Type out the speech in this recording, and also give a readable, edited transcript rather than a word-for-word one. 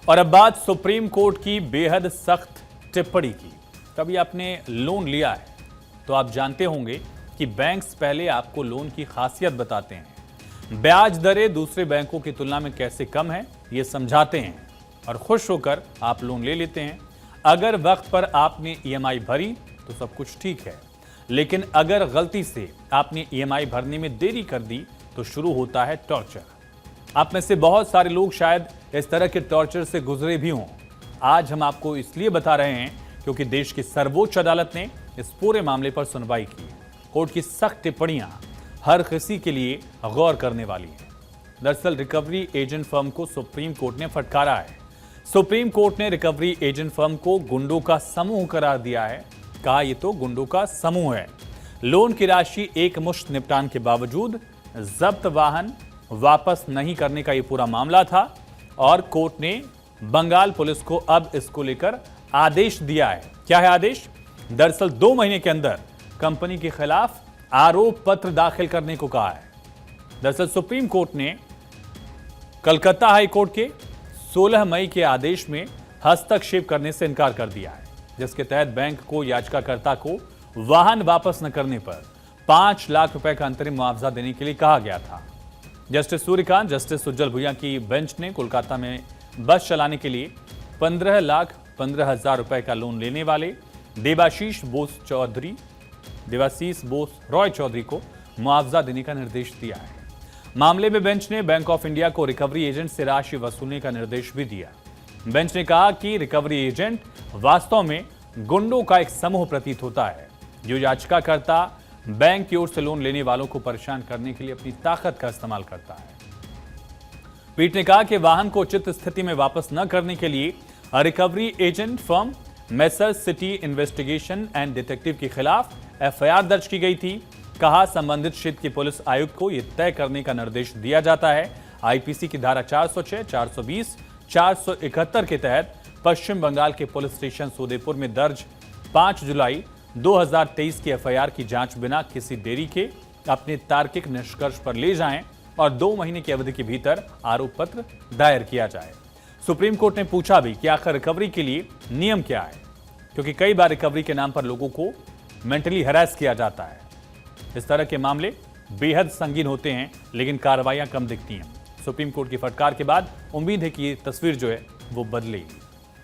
और अब बात सुप्रीम कोर्ट की बेहद सख्त टिप्पणी की। कभी आपने लोन लिया है तो आप जानते होंगे कि बैंक्स पहले आपको लोन की खासियत बताते हैं, ब्याज दरें दूसरे बैंकों की तुलना में कैसे कम है ये समझाते हैं और खुश होकर आप लोन ले लेते हैं। अगर वक्त पर आपने ईएमआई भरी तो सब कुछ ठीक है, लेकिन अगर गलती से आपने ईएमआई भरने में देरी कर दी तो शुरू होता है टॉर्चर। आप में से बहुत सारे लोग शायद इस तरह के टॉर्चर से गुजरे भी हों। आज हम आपको इसलिए बता रहे हैं क्योंकि देश की सर्वोच्च अदालत ने इस पूरे मामले पर सुनवाई की। कोर्ट की सख्त टिप्पणियां हर किसी के लिए गौर करने वाली हैं। दरअसल रिकवरी एजेंट फर्म को सुप्रीम कोर्ट ने फटकारा है। सुप्रीम कोर्ट ने रिकवरी एजेंट फर्म को गुंडों का समूह करार दिया है। कहा यह तो गुंडों का समूह है। लोन की राशि एकमुश्त निपटान के बावजूद जब्त वाहन वापस नहीं करने का यह पूरा मामला था और कोर्ट ने बंगाल पुलिस को अब इसको लेकर आदेश दिया है। क्या है आदेश? दरअसल 2 महीने के अंदर कंपनी के खिलाफ आरोप पत्र दाखिल करने को कहा है। दरअसल सुप्रीम कोर्ट ने कलकत्ता हाई कोर्ट के 16 मई के आदेश में हस्तक्षेप करने से इनकार कर दिया है, जिसके तहत बैंक को याचिकाकर्ता को वाहन वापस न करने पर 5 लाख रुपए का अंतरिम मुआवजा देने के लिए कहा गया था। जस्टिस सूर्यकांत, जस्टिस उज्जवल भुइयां की बेंच ने कोलकाता में बस चलाने के लिए 15,15,000 रुपए का लोन लेने वाले देवाशीष बोस रॉय चौधरी को मुआवजा देने का निर्देश दिया है। मामले में बेंच ने बैंक ऑफ इंडिया को रिकवरी एजेंट से राशि वसूलने का निर्देश भी दिया। बेंच ने कहा कि रिकवरी एजेंट वास्तव में गुंडों का एक समूह प्रतीत होता है, जो याचिकाकर्ता बैंक की ओर से लोन लेने वालों को परेशान करने के लिए अपनी ताकत का इस्तेमाल करता है। पीठ ने कहा कि वाहन को उचित स्थिति में वापस न करने के लिए recovery agent firm messrs City Investigation and Detective के खिलाफ एफआईआर दर्ज की गई थी। कहा संबंधित क्षेत्र के पुलिस आयुक्त को यह तय करने का निर्देश दिया जाता है। आईपीसी की धारा 406, 420, 471 के तहत पश्चिम बंगाल के पुलिस स्टेशन सोदेपुर में दर्ज 5 जुलाई 2023 की एफआईआर की जांच बिना किसी देरी के अपने तार्किक निष्कर्ष पर ले जाएं और 2 महीने की अवधि के भीतर आरोप पत्र दायर किया जाए। सुप्रीम कोर्ट ने पूछा भी कि आखिर रिकवरी के लिए नियम क्या है, क्योंकि कई बार रिकवरी के नाम पर लोगों को मेंटली हैरेस किया जाता है। इस तरह के मामले बेहद संगीन होते हैं, लेकिन कार्रवाइयां कम दिखती हैं। सुप्रीम कोर्ट की फटकार के बाद उम्मीद है कि ये तस्वीर जो है वो बदलेगी।